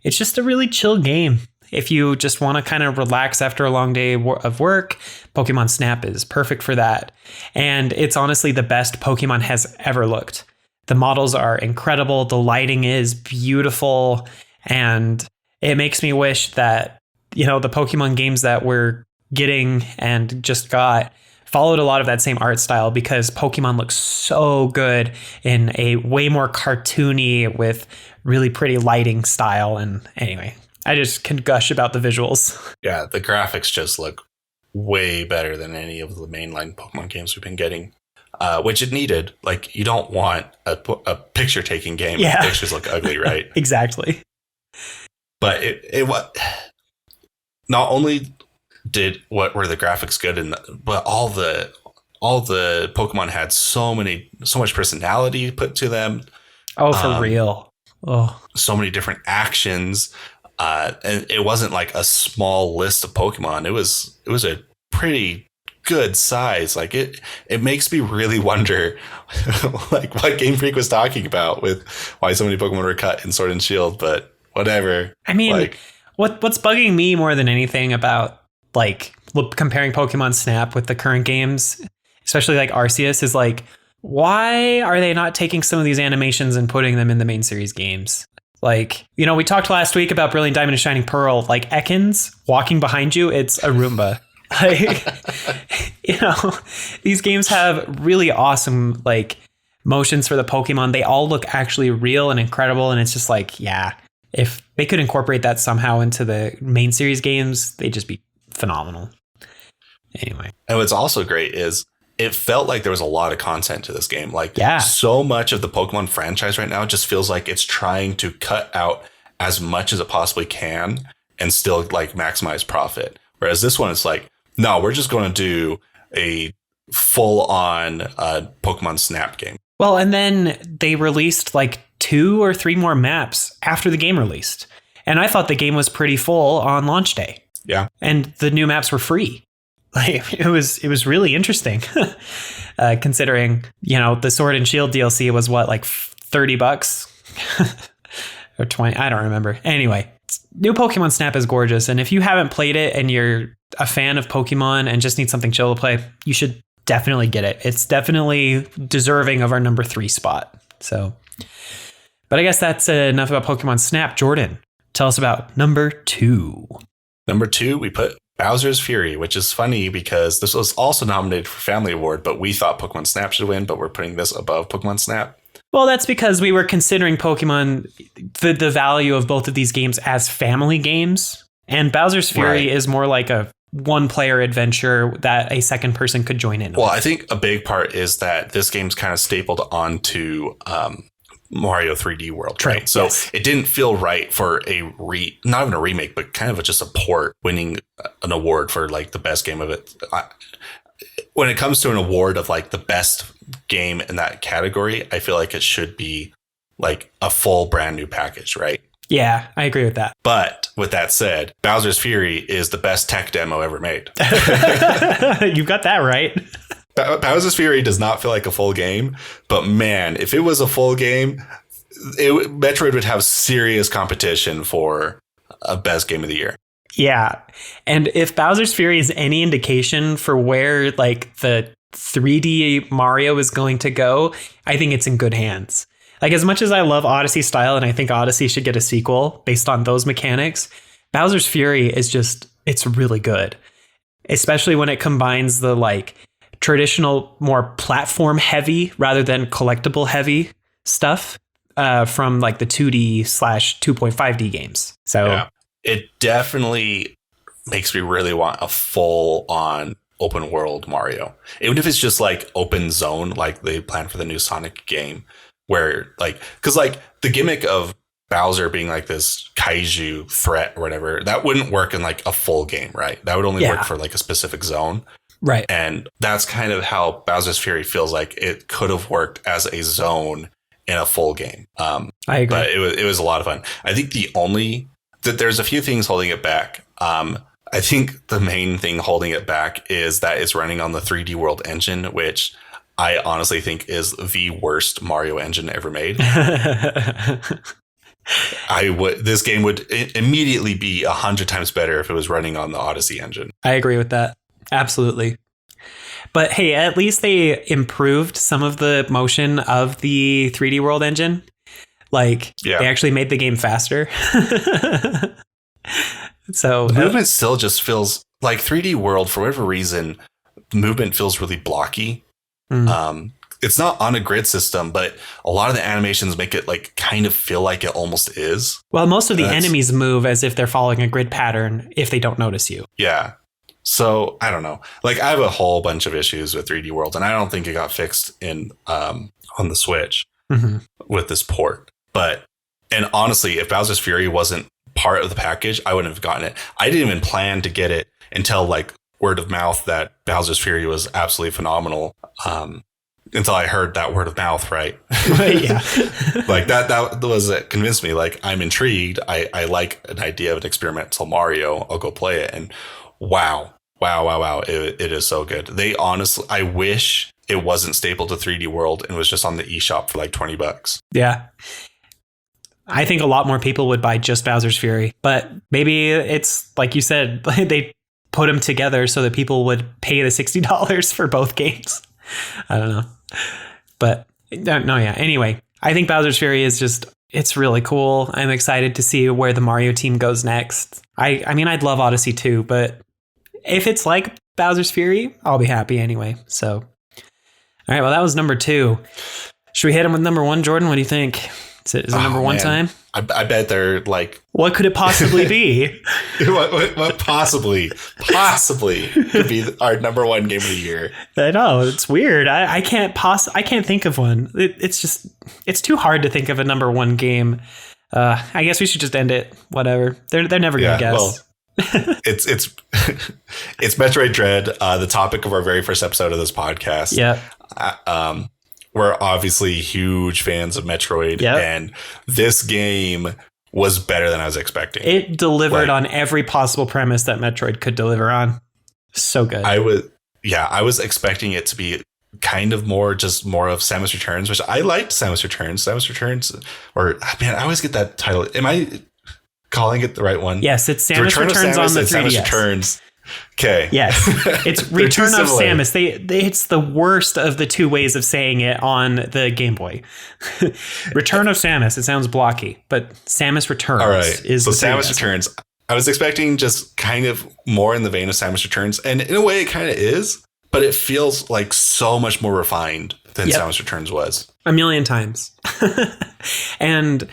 [SPEAKER 1] it's just a really chill game. If you just want to kind of relax after a long day of work, Pokemon Snap is perfect for that. And it's honestly the best Pokemon has ever looked. The models are incredible. The lighting is beautiful. And it makes me wish that, the Pokemon games that we're getting and just got followed a lot of that same art style, because Pokemon looks so good in a way more cartoony with really pretty lighting style. And anyway, I just can gush about the visuals.
[SPEAKER 2] Yeah, the graphics just look way better than any of the mainline Pokemon games we've been getting. Which it needed. Like, you don't want a picture-taking game if pictures look ugly, right?
[SPEAKER 1] Exactly.
[SPEAKER 2] But it not only were the graphics good, but all the Pokemon had so much personality put to them.
[SPEAKER 1] Oh, for real. Oh,
[SPEAKER 2] so many different actions. And it wasn't like a small list of Pokemon. It was a pretty good size. Like it makes me really wonder like what Game Freak was talking about with why so many Pokemon were cut in Sword and Shield, but whatever.
[SPEAKER 1] I mean, what's bugging me more than anything about like comparing Pokemon Snap with the current games, especially like Arceus, is like, why are they not taking some of these animations and putting them in the main series games? Like, we talked last week about Brilliant Diamond and Shining Pearl, like Ekans walking behind you, it's a Roomba. Like, these games have really awesome, like, motions for the Pokemon. They all look actually real and incredible. And it's just like, yeah, if they could incorporate that somehow into the main series games, they'd just be phenomenal. Anyway.
[SPEAKER 2] And what's also great is it felt like there was a lot of content to this game. Like, so much of the Pokemon franchise right now just feels like it's trying to cut out as much as it possibly can and still like maximize profit. Whereas this one, it's like, no, we're just going to do a full-on Pokemon Snap game.
[SPEAKER 1] Well, and then they released like 2 or 3 more maps after the game released. And I thought the game was pretty full on launch day.
[SPEAKER 2] Yeah.
[SPEAKER 1] And the new maps were free. Like, it was really interesting, considering, the Sword and Shield DLC was what, like $30 or 20? I don't remember. Anyway, new Pokemon Snap is gorgeous. And if you haven't played it and you're a fan of Pokemon and just need something chill to play, you should definitely get it. It's definitely deserving of our number 3 spot. So, but I guess that's enough about Pokemon Snap. Jordan, tell us about number 2.
[SPEAKER 2] Number 2, we put Bowser's Fury, which is funny because this was also nominated for Family Award, but we thought Pokemon Snap should win, but we're putting this above Pokemon Snap.
[SPEAKER 1] Well, that's because we were considering Pokemon, the value of both of these games as family games. And Bowser's Fury is more like a one-player adventure that a second person could join in.
[SPEAKER 2] Well, I think a big part is that this game's kind of stapled onto Mario 3D World,
[SPEAKER 1] True,
[SPEAKER 2] right? So
[SPEAKER 1] yes.
[SPEAKER 2] It didn't feel right for not even a remake, but kind of just a port winning an award for like the best game of it. When it comes to an award of like the best game in that category, I feel like it should be like a full brand new package, right?
[SPEAKER 1] Yeah, I agree with that.
[SPEAKER 2] But with that said, Bowser's Fury is the best tech demo ever made.
[SPEAKER 1] You've got that right.
[SPEAKER 2] Bowser's Fury does not feel like a full game, but man, if it was a full game, Metroid would have serious competition for a best game of the year.
[SPEAKER 1] Yeah. And if Bowser's Fury is any indication for where like the 3D Mario is going to go, I think it's in good hands. Like, as much as I love Odyssey style, and I think Odyssey should get a sequel based on those mechanics, Bowser's Fury is just, it's really good. Especially when it combines the like traditional, more platform heavy rather than collectible heavy stuff from like the 2D/2.5D games. So
[SPEAKER 2] yeah, it definitely makes me really want a full on open world Mario, even if it's just like open zone, like they plan for the new Sonic game, where like, because like the gimmick of Bowser being like this kaiju threat or whatever, that wouldn't work in like a full game, right? That would only work for like a specific zone.
[SPEAKER 1] Right.
[SPEAKER 2] And that's kind of how Bowser's Fury feels like it could have worked as a zone in a full game.
[SPEAKER 1] I agree.
[SPEAKER 2] But it was a lot of fun. I think there's a few things holding it back. I think the main thing holding it back is that it's running on the 3D World engine, which I honestly think is the worst Mario engine ever made. This game would immediately be 100 times better if it was running on the Odyssey engine.
[SPEAKER 1] I agree with that. Absolutely. But hey, at least they improved some of the motion of the 3D World engine. Like, they actually made the game faster. So
[SPEAKER 2] movement still just feels like 3D World, for whatever reason, movement feels really blocky. It's not on a grid system, but a lot of the animations make it like kind of feel like it almost is.
[SPEAKER 1] Well, most of the enemies move as if they're following a grid pattern if they don't notice you.
[SPEAKER 2] Yeah. So I don't know. Like, I have a whole bunch of issues with 3D World, and I don't think it got fixed in on the Switch with this port. And honestly, if Bowser's Fury wasn't part of the package, I wouldn't have gotten it. I didn't even plan to get it until like word of mouth that Bowser's Fury was absolutely phenomenal. Until I heard that word of mouth, right?
[SPEAKER 1] Yeah.
[SPEAKER 2] Like that was it convinced me. Like, I'm intrigued. I like an idea of an experimental Mario. I'll go play it. And wow. It is so good. I wish it wasn't stapled to 3D World and was just on the eShop for like $20.
[SPEAKER 1] Yeah. I think a lot more people would buy just Bowser's Fury, but maybe it's like you said, they put them together so that people would pay the $60 for both games. I don't know. But no, yeah. Anyway, I think Bowser's Fury is just, it's really cool. I'm excited to see where the Mario team goes next. I mean, I'd love Odyssey too, but if it's like Bowser's Fury, I'll be happy anyway. So, all right. Well, that was number 2. Should we hit him with number 1, Jordan? What do you think? Is it number 1 time?
[SPEAKER 2] I bet they're like...
[SPEAKER 1] What could it possibly be?
[SPEAKER 2] what possibly could be our number 1 game of the year?
[SPEAKER 1] I know, it's weird. I can't think of one. It's too hard to think of a number 1 game. I guess we should just end it. Whatever. They're never gonna guess. Well,
[SPEAKER 2] it's Metroid Dread, the topic of our very first episode of this podcast.
[SPEAKER 1] Yeah.
[SPEAKER 2] We're obviously huge fans of Metroid, and this game was better than I was expecting.
[SPEAKER 1] It delivered on every possible premise that Metroid could deliver on. So good.
[SPEAKER 2] I was expecting it to be kind of more of Samus Returns, which I liked Samus Returns. Samus Returns, I always get that title. Am I calling it the right one?
[SPEAKER 1] Yes, it's Samus Returns on the 3DS.
[SPEAKER 2] Samus Returns. Okay.
[SPEAKER 1] Yes, it's Return of Samus. It's the worst of the 2 ways of saying it on the Game Boy. Return of Samus. It sounds blocky, but Samus Returns.
[SPEAKER 2] All right.
[SPEAKER 1] Is
[SPEAKER 2] so Samus Returns. I was expecting just kind of more in the vein of Samus Returns, and in a way, it kind of is, but it feels like so much more refined than Samus Returns was.
[SPEAKER 1] A million times. And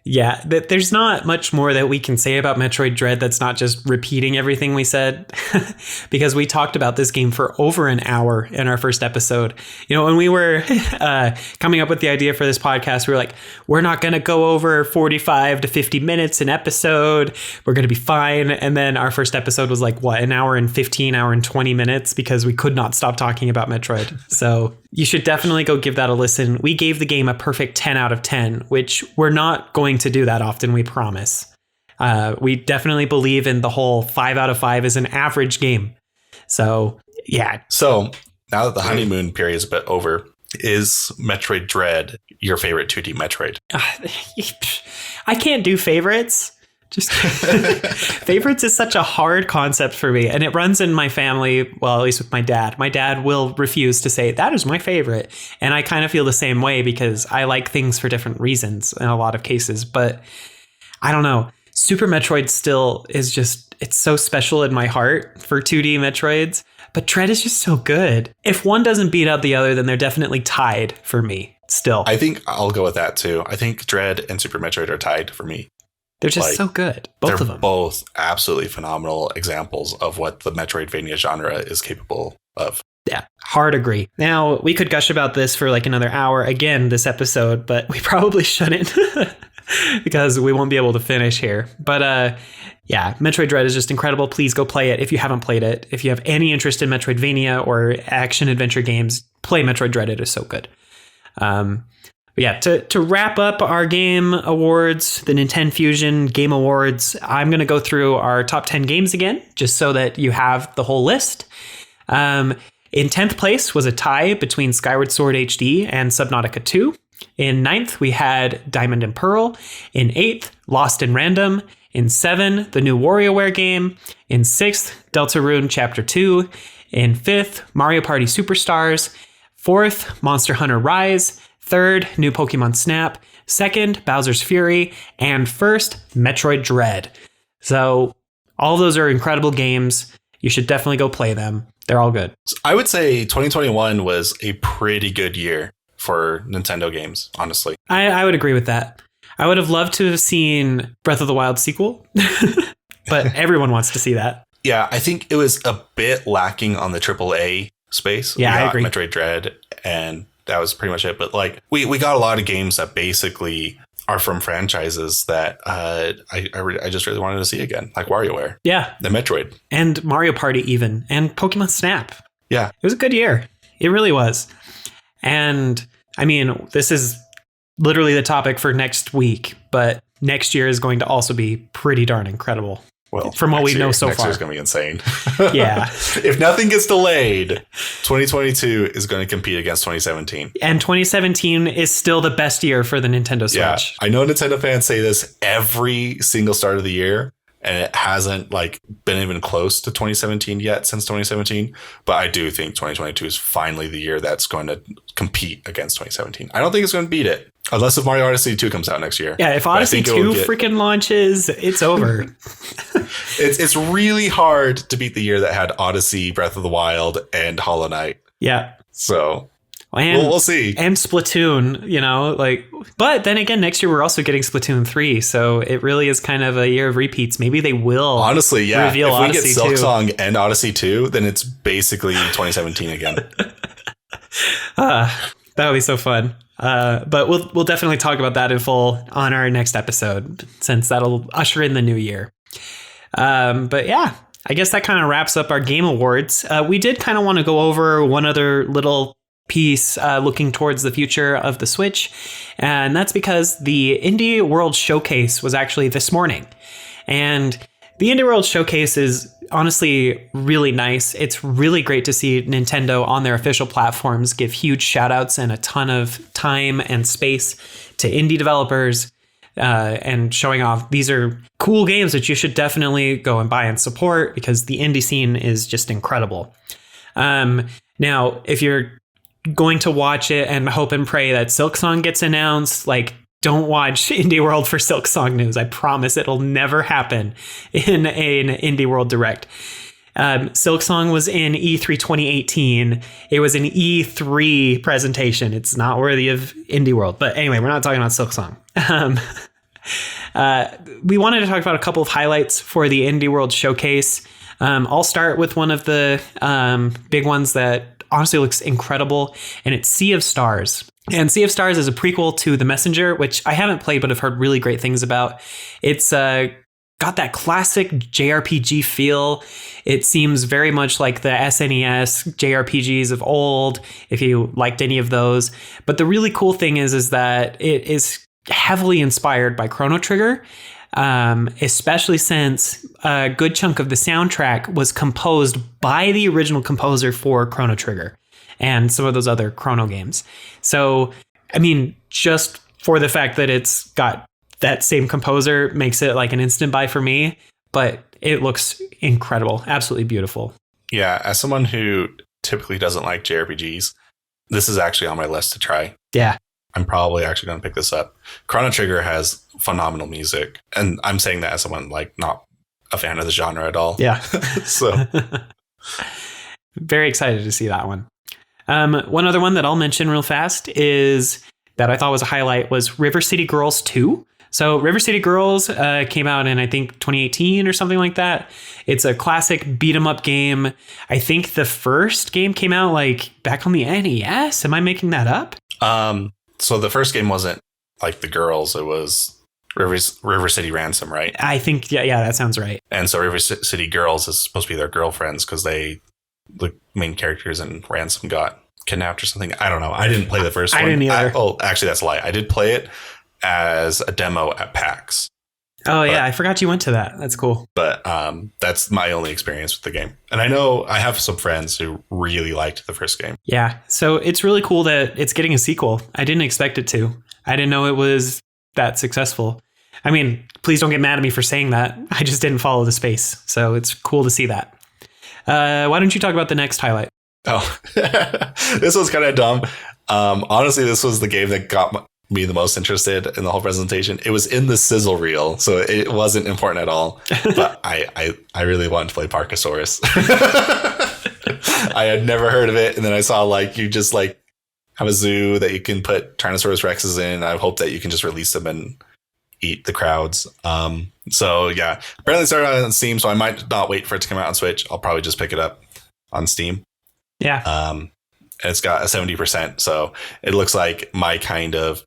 [SPEAKER 1] yeah, there's not much more that we can say about Metroid Dread that's not just repeating everything we said, because we talked about this game for over an hour in our first episode. You know, when we were coming up with the idea for this podcast, we were like, we're not going to go over 45 to 50 minutes an episode. We're going to be fine. And then our first episode was like, an hour and 15, hour and 20 minutes because we could not stop talking about Metroid. So you should definitely go give that a listen. We gave the game a perfect 10 out of 10, which we're not going to do that often, we promise. We definitely believe in the whole 5 out of 5 is an average game. So, yeah.
[SPEAKER 2] So now that the honeymoon period is a bit over, is Metroid Dread your favorite 2D Metroid?
[SPEAKER 1] I can't do favorites. Just favorites is such a hard concept for me, and it runs in my family. Well, at least with my dad. My dad will refuse to say that is my favorite, and I kind of feel the same way because I like things for different reasons in a lot of cases. But I don't know. Super Metroid still is just, it's so special in my heart for 2D Metroids. But Dread is just so good. If one doesn't beat out the other, then they're definitely tied for me still.
[SPEAKER 2] I think I'll go with that too. I think Dread and Super Metroid are tied for me.
[SPEAKER 1] They're just so good. Both of them.
[SPEAKER 2] Both absolutely phenomenal examples of what the Metroidvania genre is capable of.
[SPEAKER 1] Yeah, hard agree. Now, we could gush about this for like another hour again this episode, but we probably shouldn't because we won't be able to finish here. But yeah, Metroid Dread is just incredible. Please go play it if you haven't played it. If you have any interest in Metroidvania or action adventure games, play Metroid Dread. It is so good. Yeah, to wrap up our game awards, the NintenFusion Game Awards, I'm going to go through our top 10 games again, just so that you have the whole list. In 10th place was a tie between Skyward Sword HD and Subnautica 2. In 9th, we had Diamond and Pearl. In 8th, Lost in Random. In 7th, the new WarioWare game. In 6th, Deltarune Chapter 2. In 5th, Mario Party Superstars. 4th, Monster Hunter Rise. 3rd, new Pokemon Snap. 2nd, Bowser's Fury. And 1st, Metroid Dread. So all of those are incredible games. You should definitely go play them. They're all good.
[SPEAKER 2] I would say 2021 was a pretty good year for Nintendo games, honestly.
[SPEAKER 1] I would agree with that. I would have loved to have seen Breath of the Wild sequel, but everyone wants to see that.
[SPEAKER 2] Yeah, I think it was a bit lacking on the AAA space.
[SPEAKER 1] Yeah, I agree.
[SPEAKER 2] Metroid Dread, and that was pretty much it. But like, we got a lot of games that basically are from franchises that I just really wanted to see again, like WarioWare.
[SPEAKER 1] Yeah.
[SPEAKER 2] The Metroid.
[SPEAKER 1] And Mario Party even, and Pokemon Snap.
[SPEAKER 2] Yeah.
[SPEAKER 1] It was a good year. It really was. And I mean, this is literally the topic for next week, but next year is going to also be pretty darn incredible. Well, from what we know so far.
[SPEAKER 2] Next year's going to be insane.
[SPEAKER 1] Yeah.
[SPEAKER 2] If nothing gets delayed, 2022 is going to compete against 2017.
[SPEAKER 1] And 2017 is still the best year for the Nintendo Switch.
[SPEAKER 2] Yeah. I know Nintendo fans say this every single start of the year, and it hasn't like been even close to 2017 yet since 2017. But I do think 2022 is finally the year that's going to compete against 2017. I don't think it's going to beat it. Unless if Mario Odyssey 2 comes out next year.
[SPEAKER 1] Yeah, if Odyssey 2 freaking launches, it's over.
[SPEAKER 2] It's really hard to beat the year that had Odyssey, Breath of the Wild, and Hollow Knight.
[SPEAKER 1] Yeah.
[SPEAKER 2] So
[SPEAKER 1] and,
[SPEAKER 2] we'll see.
[SPEAKER 1] And Splatoon, you know, like, but then again, next year we're also getting Splatoon 3. So it really is kind of a year of repeats. Maybe they will.
[SPEAKER 2] Honestly, yeah.
[SPEAKER 1] Reveal
[SPEAKER 2] if we
[SPEAKER 1] Odyssey
[SPEAKER 2] get Silksong and Odyssey 2, then it's basically 2017 again.
[SPEAKER 1] That would be so fun. But we'll definitely talk about that in full on our next episode, since that'll usher in the new year. But yeah, I guess that kind of wraps up our game awards. We did kind of want to go over one other little piece looking towards the future of the Switch. And that's because the Indie World Showcase was actually this morning. And the Indie World Showcase is honestly really nice. It's really great to see Nintendo on their official platforms give huge shout outs and a ton of time and space to indie developers and showing off these are cool games that you should definitely go and buy and support because the indie scene is just incredible. Now, if you're going to watch it and hope and pray that Silksong gets announced, like, don't watch Indie World for Silksong news. I promise it'll never happen in an Indie World Direct. Silksong was in E3 2018. It was an E3 presentation. It's not worthy of Indie World. But anyway, we're not talking about Silksong. We wanted to talk about a couple of highlights for the Indie World Showcase. I'll start with one of the big ones that honestly looks incredible, and it's Sea of Stars. And Sea of Stars is a prequel to The Messenger, which I haven't played but have heard really great things about. It's got that classic JRPG feel. It seems very much like the SNES JRPGs of old, if you liked any of those. But the really cool thing is that it is heavily inspired by Chrono Trigger, especially since a good chunk of the soundtrack was composed by the original composer for Chrono Trigger and some of those other Chrono games. So, I mean, just for the fact that it's got that same composer makes it like an instant buy for me, but it looks incredible. Absolutely beautiful.
[SPEAKER 2] Yeah, as someone who typically doesn't like JRPGs, this is actually on my list to try.
[SPEAKER 1] Yeah.
[SPEAKER 2] I'm probably actually going to pick this up. Chrono Trigger has phenomenal music, and I'm saying that as someone like not a fan of the genre at all.
[SPEAKER 1] Yeah.
[SPEAKER 2] So
[SPEAKER 1] very excited to see that one. One other one that I'll mention real fast is that I thought was a highlight was River City Girls 2. So River City Girls came out in, I think, 2018 or something like that. It's a classic beat 'em up game. I think the first game came out like back on the NES. Am I making that up?
[SPEAKER 2] So the first game wasn't like the girls. It was River City Ransom, right?
[SPEAKER 1] I think, yeah, that sounds right.
[SPEAKER 2] And so River City Girls is supposed to be their girlfriends because the main characters in Ransom got kidnapped or something. I don't know. I didn't play the first one.
[SPEAKER 1] I didn't either.
[SPEAKER 2] Actually, that's a lie. I did play it as a demo at PAX.
[SPEAKER 1] Oh, yeah. I forgot you went to that. That's cool.
[SPEAKER 2] But that's my only experience with the game. And I know I have some friends who really liked the first game.
[SPEAKER 1] Yeah. So it's really cool that it's getting a sequel. I didn't expect it to. I didn't know it was that successful. I mean, please don't get mad at me for saying that. I just didn't follow the space. So it's cool to see that. Why don't you talk about the next highlight?
[SPEAKER 2] Oh, this was kind of dumb. Honestly, this was the game that got me the most interested in the whole presentation. It was in the sizzle reel, so it wasn't important at all. But I really wanted to play Parkosaurus. I had never heard of it, and then I saw like you just like have a zoo that you can put Tyrannosaurus Rexes in. I hope that you can just release them and eat the crowds. So yeah, apparently it started on Steam, so I might not wait for it to come out on Switch. I'll probably just pick it up on Steam.
[SPEAKER 1] Yeah.
[SPEAKER 2] And it's got a 70%, so it looks like my kind of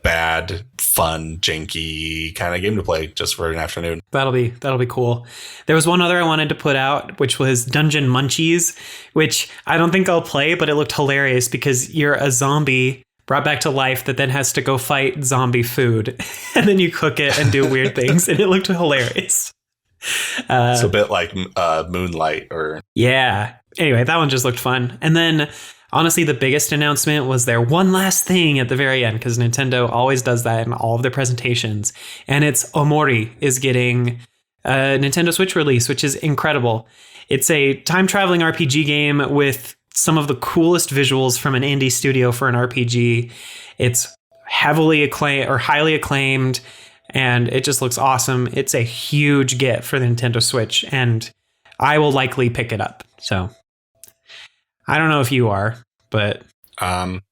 [SPEAKER 2] bad, fun, janky kind of game to play just for an afternoon.
[SPEAKER 1] That'll be cool. There was one other I wanted to put out, which was Dungeon Munchies, which I don't think I'll play, but it looked hilarious because you're a zombie brought back to life that then has to go fight zombie food, and then you cook it and do weird things, and it looked hilarious.
[SPEAKER 2] It's a bit like Moonlight or...
[SPEAKER 1] Yeah. Anyway, that one just looked fun. And then, honestly, the biggest announcement was their one last thing at the very end, because Nintendo always does that in all of their presentations. And it's Omori is getting a Nintendo Switch release, which is incredible. It's a time-traveling RPG game with some of the coolest visuals from an indie studio for an RPG. It's heavily acclaimed or highly acclaimed, and it just looks awesome. It's a huge get for the Nintendo Switch, and I will likely pick it up. So I don't know if you are, but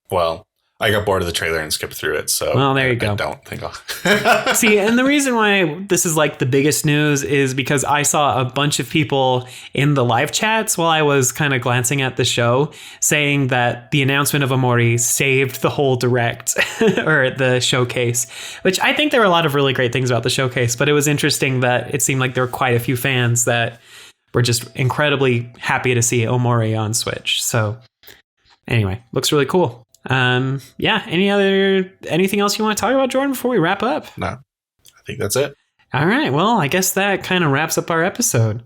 [SPEAKER 2] well, I got bored of the trailer and skipped through it. So
[SPEAKER 1] well, there you go.
[SPEAKER 2] I don't think I'll
[SPEAKER 1] see. And the reason why this is like the biggest news is because I saw a bunch of people in the live chats while I was kind of glancing at the show saying that the announcement of Omori saved the whole direct or the showcase, which I think there were a lot of really great things about the showcase, but it was interesting that it seemed like there were quite a few fans that were just incredibly happy to see Omori on Switch. So anyway, looks really cool. Yeah. Anything else you want to talk about, Jordan, before we wrap up?
[SPEAKER 2] No, I think that's it.
[SPEAKER 1] All right. Well, I guess that kind of wraps up our episode.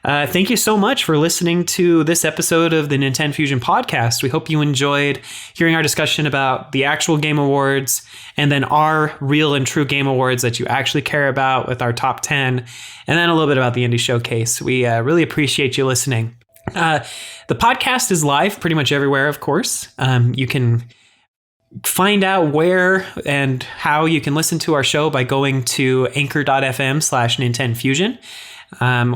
[SPEAKER 1] Thank you so much for listening to this episode of the NintenFusion Podcast. We hope you enjoyed hearing our discussion about the actual Game Awards and then our real and true Game Awards that you actually care about with our top 10, and then a little bit about the Indie Showcase. We really appreciate you listening. The podcast is live pretty much everywhere, of course. You can find out where and how you can listen to our show by going to anchor.fm/NintenFusion.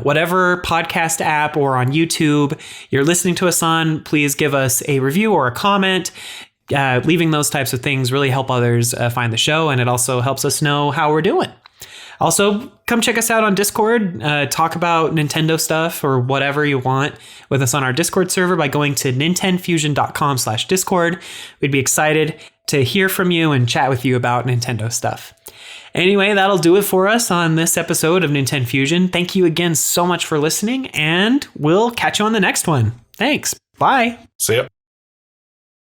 [SPEAKER 1] Whatever podcast app or on YouTube you're listening to us on, please give us a review or a comment. Leaving those types of things really help others find the show, and it also helps us know how we're doing. Also, come check us out on Discord. Talk about Nintendo stuff or whatever you want with us on our Discord server by going to nintenfusion.com/Discord. We'd be excited to hear from you and chat with you about Nintendo stuff. Anyway, that'll do it for us on this episode of NintenFusion. Thank you again so much for listening, and we'll catch you on the next one. Thanks. Bye.
[SPEAKER 2] See ya.